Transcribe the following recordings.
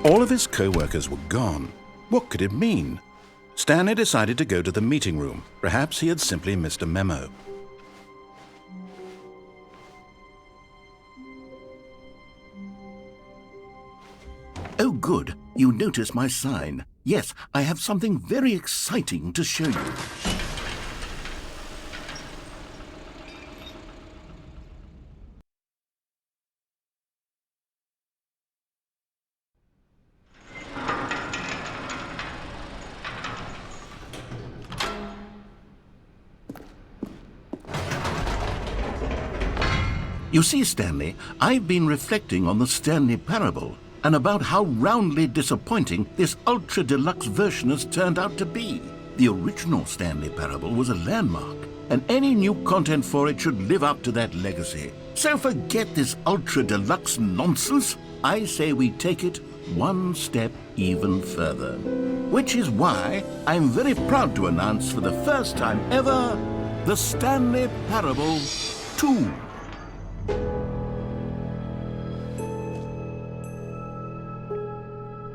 All of his co-workers were gone. What could it mean? Stanley decided to go to the meeting room. Perhaps he had simply missed a memo. Oh, good. You noticed my sign. Yes, I have something very exciting to show you. You see, Stanley, I've been reflecting on the Stanley parable and about how roundly disappointing this Ultra Deluxe version has turned out to be. The original Stanley parable was a landmark, and any new content for it should live up to that legacy. So forget this Ultra Deluxe nonsense. I say we take it one step even further. Which is why I'm very proud to announce for the first time ever, the Stanley Parable 2.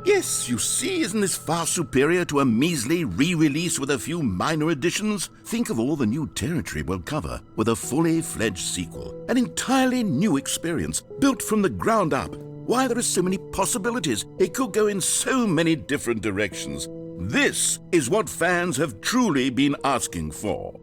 Yes, you see, isn't this far superior to a measly re-release with a few minor additions? Think of all the new territory we'll cover with a fully fledged sequel. An entirely new experience, built from the ground up. Why, there are so many possibilities. It could go in so many different directions. This is what fans have truly been asking for.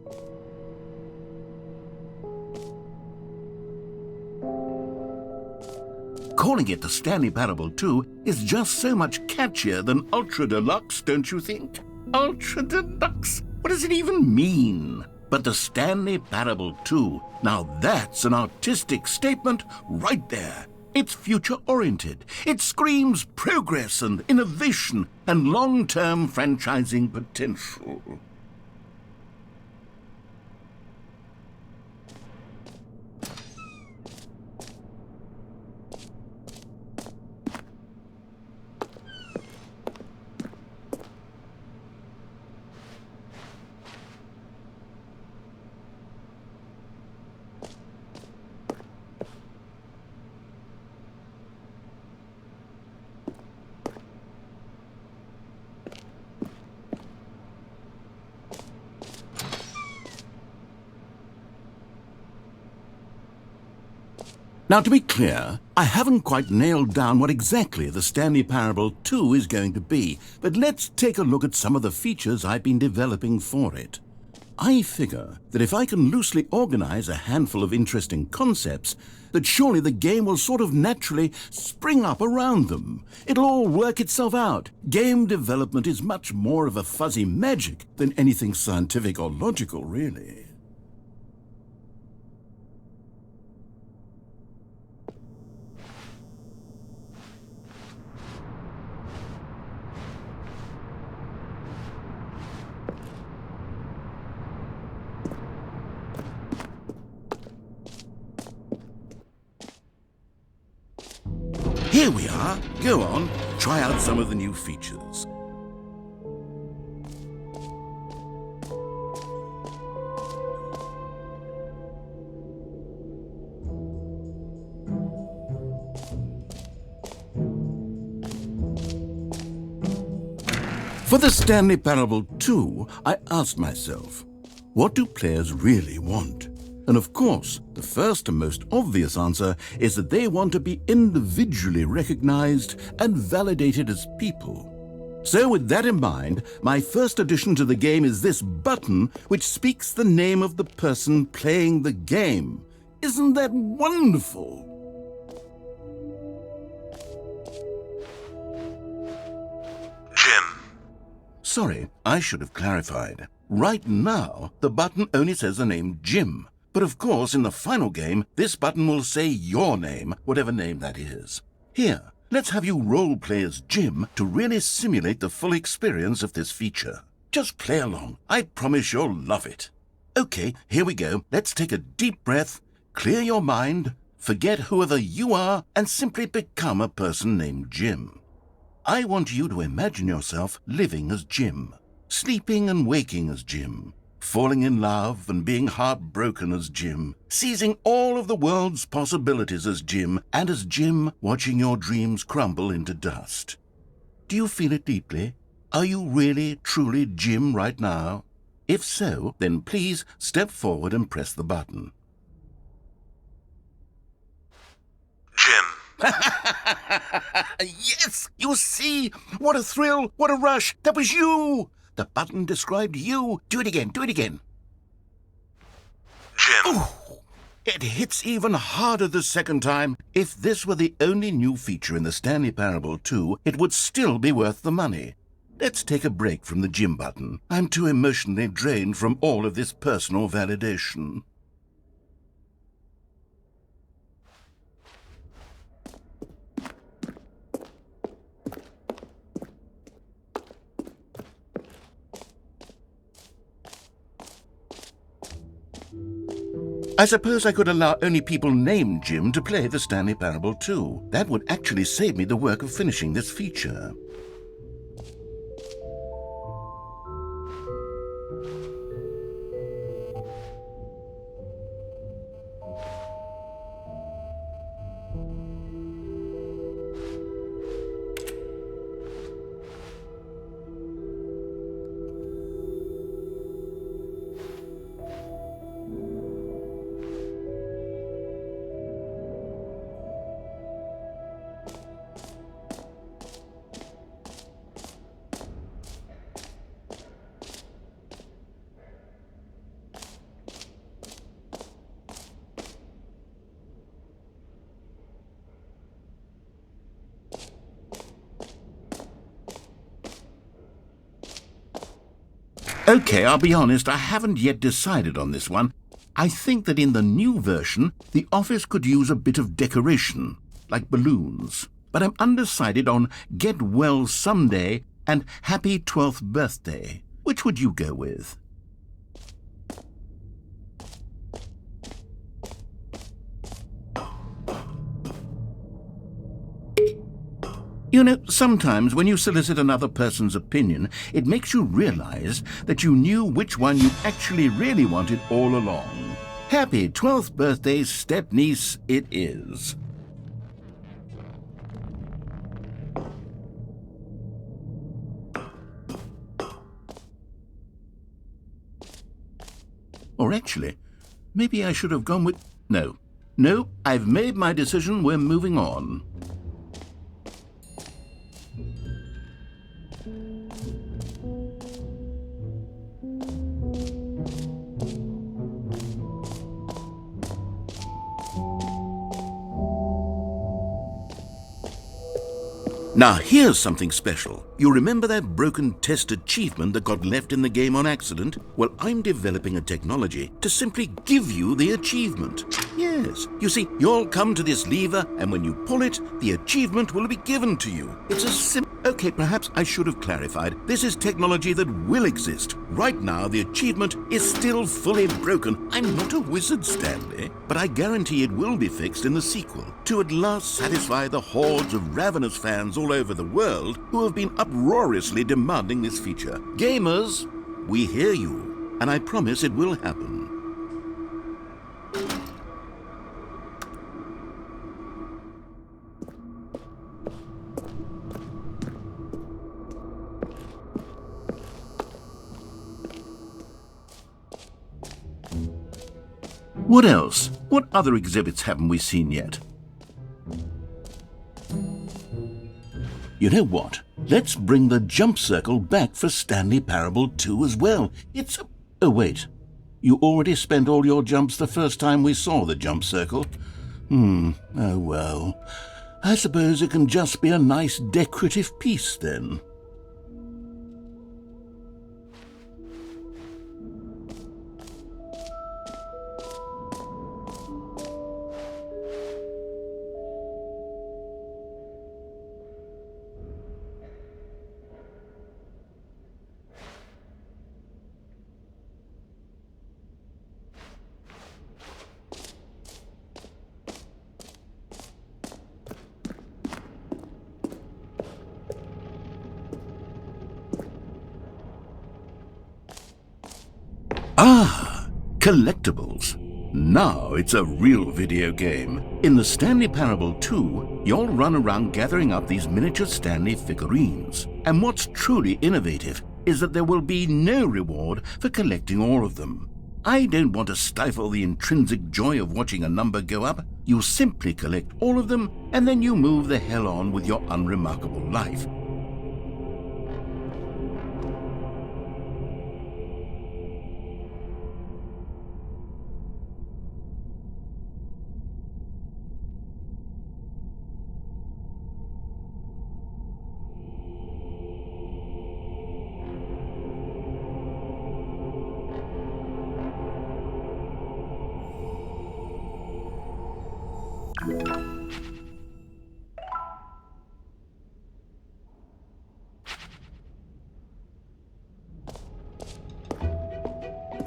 Calling it the Stanley Parable 2 is just so much catchier than Ultra Deluxe, don't you think? Ultra Deluxe? What does it even mean? But the Stanley Parable 2, now that's an artistic statement right there. It's future-oriented. It screams progress and innovation and long-term franchising potential. Now, to be clear, I haven't quite nailed down what exactly the Stanley Parable 2 is going to be, but let's take a look at some of the features I've been developing for it. I figure that if I can loosely organize a handful of interesting concepts, that surely the game will sort of naturally spring up around them. It'll all work itself out. Game development is much more of a fuzzy magic than anything scientific or logical, really. Here we are. Go on, try out some of the new features. For the Stanley Parable 2, I asked myself, what do players really want? And of course, the first and most obvious answer is that they want to be individually recognized and validated as people. So with that in mind, my first addition to the game is this button which speaks the name of the person playing the game. Isn't that wonderful? Jim. Sorry, I should have clarified. Right now, the button only says the name Jim. But of course, in the final game, this button will say your name, whatever name that is. Here, let's have you role-play as Jim to really simulate the full experience of this feature. Just play along. I promise you'll love it. Okay, here we go. Let's take a deep breath, clear your mind, forget whoever you are, and simply become a person named Jim. I want you to imagine yourself living as Jim, sleeping and waking as Jim, falling in love and being heartbroken as Jim, seizing all of the world's possibilities as Jim, and as Jim watching your dreams crumble into dust. Do you feel it deeply? Are you really, truly Jim right now? If so, then please step forward and press the button. Jim. Yes! You see? What a thrill! What a rush! That was you! The button described you. Do it again. Do it again. Jim. Ooh, it hits even harder the second time. If this were the only new feature in the Stanley Parable 2, it would still be worth the money. Let's take a break from the Jim button. I'm too emotionally drained from all of this personal validation. I suppose I could allow only people named Jim to play the Stanley Parable 2. That would actually save me the work of finishing this feature. Okay, I'll be honest, I haven't yet decided on this one. I think that in the new version, the office could use a bit of decoration, like balloons. But I'm undecided on Get Well Someday and Happy 12th Birthday. Which would you go with? You know, sometimes when you solicit another person's opinion, it makes you realize that you knew which one you actually really wanted all along. Happy 12th birthday, step-niece, it is. Or actually, maybe I should have gone with... No, I've made my decision, we're moving on. Now here's something special. You remember that broken test achievement that got left in the game on accident? Well, I'm developing a technology to simply give you the achievement. Yes, you see, you'll come to this lever, and when you pull it, the achievement will be given to you. It's a simple... Okay, perhaps I should have clarified. This is technology that will exist. Right now, the achievement is still fully broken. I'm not a wizard, Stanley, but I guarantee it will be fixed in the sequel to at last satisfy the hordes of ravenous fans all over the world who have been uproariously demanding this feature. Gamers, we hear you, and I promise it will happen. What else? What other exhibits haven't we seen yet? You know what? Let's bring the jump circle back for Stanley Parable 2 as well. It's a... Oh, wait. You already spent all your jumps the first time we saw the jump circle? Oh well. I suppose it can just be a nice decorative piece then. Ah, collectibles. Now it's a real video game. In the Stanley Parable 2, you'll run around gathering up these miniature Stanley figurines. And what's truly innovative is that there will be no reward for collecting all of them. I don't want to stifle the intrinsic joy of watching a number go up. You simply collect all of them, and then you move the hell on with your unremarkable life.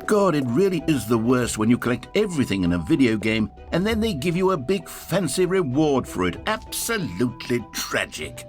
God, it really is the worst when you collect everything in a video game and then they give you a big fancy reward for it. Absolutely tragic.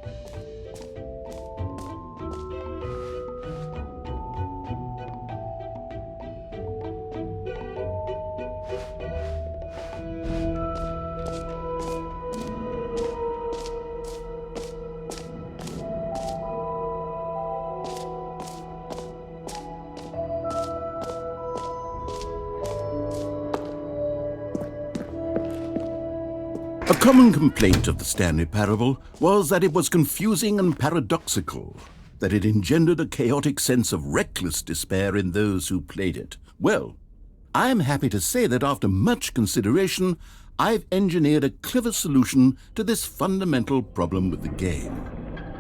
A common complaint of the Stanley Parable was that it was confusing and paradoxical, that it engendered a chaotic sense of reckless despair in those who played it. Well, I am happy to say that after much consideration, I've engineered a clever solution to this fundamental problem with the game.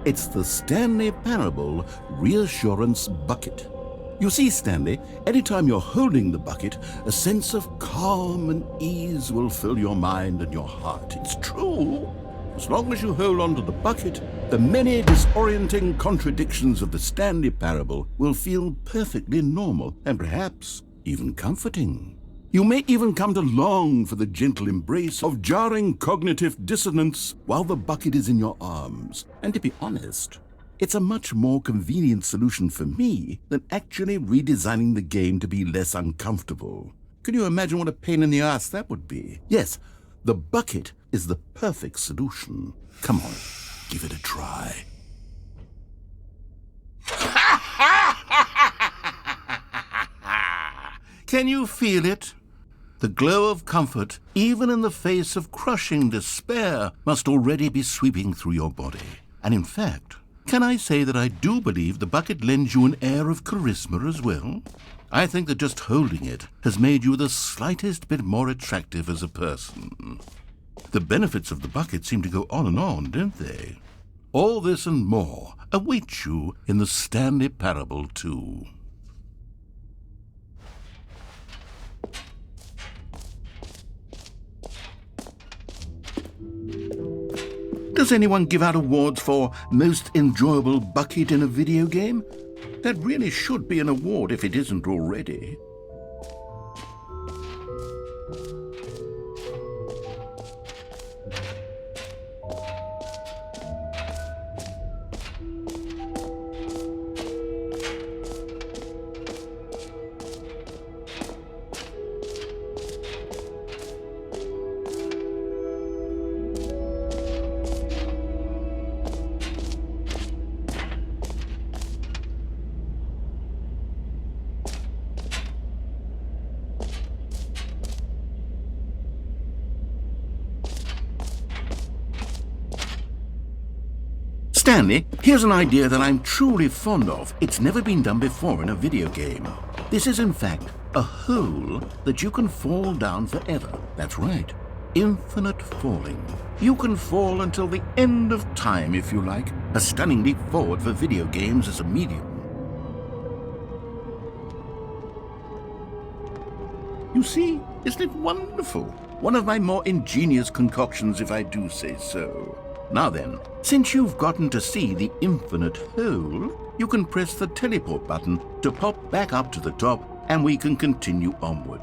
It's the Stanley Parable Reassurance Bucket. You see, Stanley, anytime you're holding the bucket, a sense of calm and ease will fill your mind and your heart. It's true. As long as you hold on to the bucket, the many disorienting contradictions of the Stanley Parable will feel perfectly normal and perhaps even comforting. You may even come to long for the gentle embrace of jarring cognitive dissonance while the bucket is in your arms. And to be honest, it's a much more convenient solution for me than actually redesigning the game to be less uncomfortable. Can you imagine what a pain in the ass that would be? Yes, the bucket is the perfect solution. Come on, give it a try. Can you feel it? The glow of comfort, even in the face of crushing despair, must already be sweeping through your body. And in fact, can I say that I do believe the bucket lends you an air of charisma as well? I think that just holding it has made you the slightest bit more attractive as a person. The benefits of the bucket seem to go on, don't they? All this and more await you in the Stanley Parable 2. Does anyone give out awards for most enjoyable bucket in a video game? That really should be an award if it isn't already. Stanley, here's an idea that I'm truly fond of. It's never been done before in a video game. This is, in fact, a hole that you can fall down forever. That's right. Infinite falling. You can fall until the end of time, if you like. A stunning leap forward for video games as a medium. You see, isn't it wonderful? One of my more ingenious concoctions, if I do say so. Now then, since you've gotten to see the infinite hole, you can press the teleport button to pop back up to the top, and we can continue onward.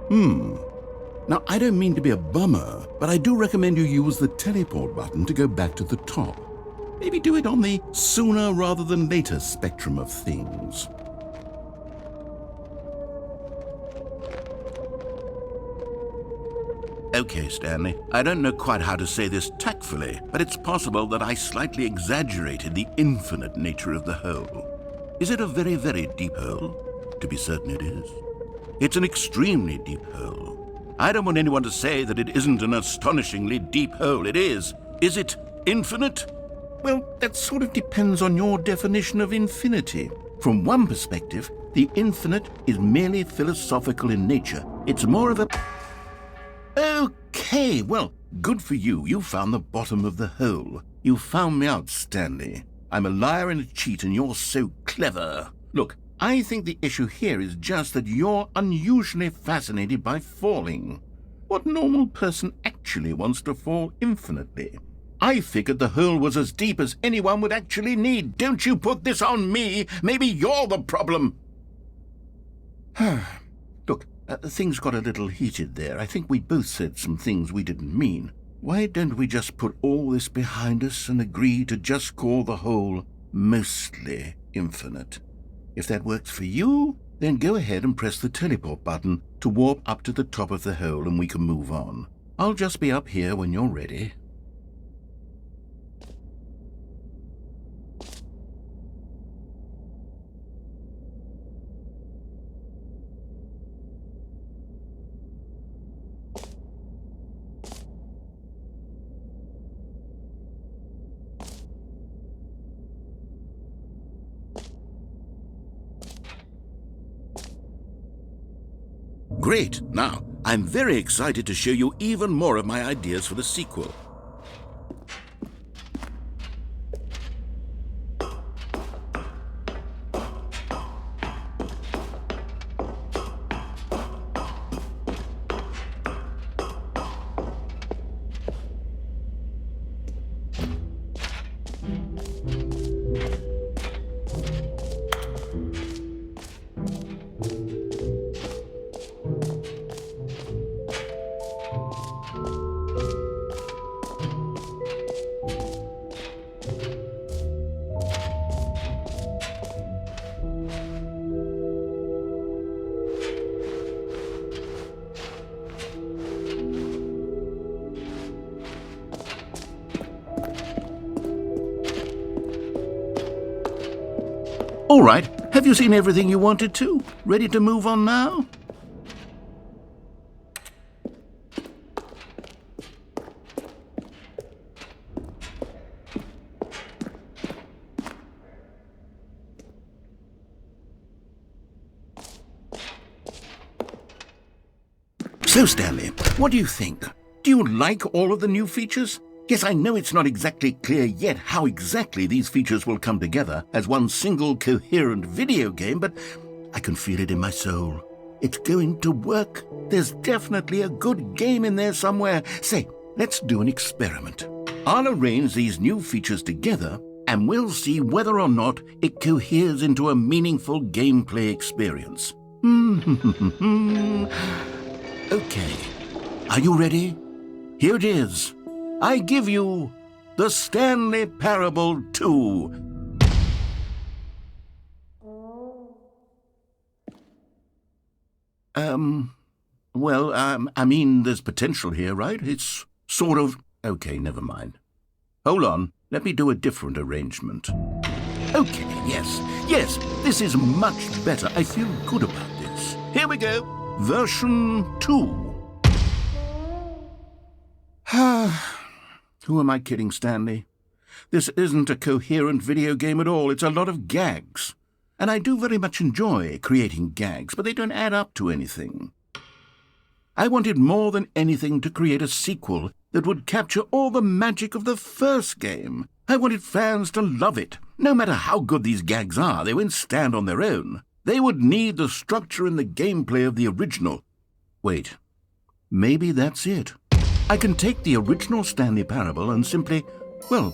Now, I don't mean to be a bummer, but I do recommend you use the teleport button to go back to the top. Maybe do it on the sooner rather than later spectrum of things. Okay, Stanley, I don't know quite how to say this tactfully, but it's possible that I slightly exaggerated the infinite nature of the hole. Is it a very, very deep hole? To be certain it is. It's an extremely deep hole. I don't want anyone to say that it isn't an astonishingly deep hole. It is. Is it infinite? Well, that sort of depends on your definition of infinity. From one perspective, the infinite is merely philosophical in nature. It's more of a... Okay, well, good for you. You found the bottom of the hole. You found me out, Stanley. I'm a liar and a cheat, and you're so clever. Look, I think the issue here is just that you're unusually fascinated by falling. What normal person actually wants to fall infinitely? I figured the hole was as deep as anyone would actually need. Don't you put this on me. Maybe you're the problem. Look, things got a little heated there. I think we both said some things we didn't mean. Why don't we just put all this behind us and agree to just call the hole mostly infinite? If that works for you, then go ahead and press the teleport button to warp up to the top of the hole and we can move on. I'll just be up here when you're ready. Great! Now, I'm very excited to show you even more of my ideas for the sequel. All right, have you seen everything you wanted to? Ready to move on now? So, Stanley, what do you think? Do you like all of the new features? Yes, I know it's not exactly clear yet how exactly these features will come together as one single coherent video game, but I can feel it in my soul. It's going to work. There's definitely a good game in there somewhere. Say, let's do an experiment. I'll arrange these new features together, and we'll see whether or not it coheres into a meaningful gameplay experience. Okay, are you ready? Here it is. I give you the Stanley Parable 2. I mean, there's potential here, right? It's sort of... Okay, never mind. Hold on, let me do a different arrangement. Okay, yes, this is much better. I feel good about this. Here we go. Version 2. Who am I kidding, Stanley? This isn't a coherent video game at all. It's a lot of gags. And I do very much enjoy creating gags, but they don't add up to anything. I wanted more than anything to create a sequel that would capture all the magic of the first game. I wanted fans to love it. No matter how good these gags are, they won't stand on their own. They would need the structure and the gameplay of the original. Wait, maybe that's it. I can take the original Stanley Parable and simply, well,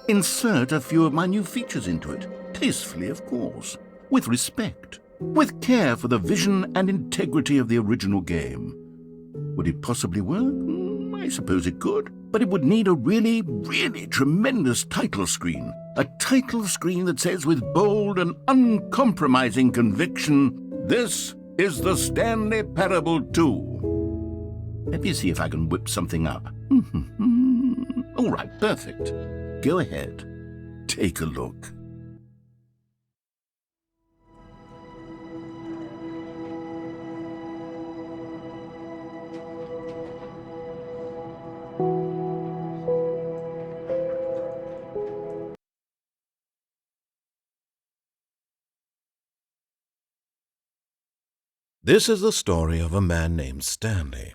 insert a few of my new features into it. Tastefully, of course. With respect. With care for the vision and integrity of the original game. Would it possibly work? I suppose it could. But it would need a really, really tremendous title screen. A title screen that says with bold and uncompromising conviction, "This is the Stanley Parable 2." Let me see if I can whip something up. All right, perfect. Go ahead. Take a look. This is the story of a man named Stanley.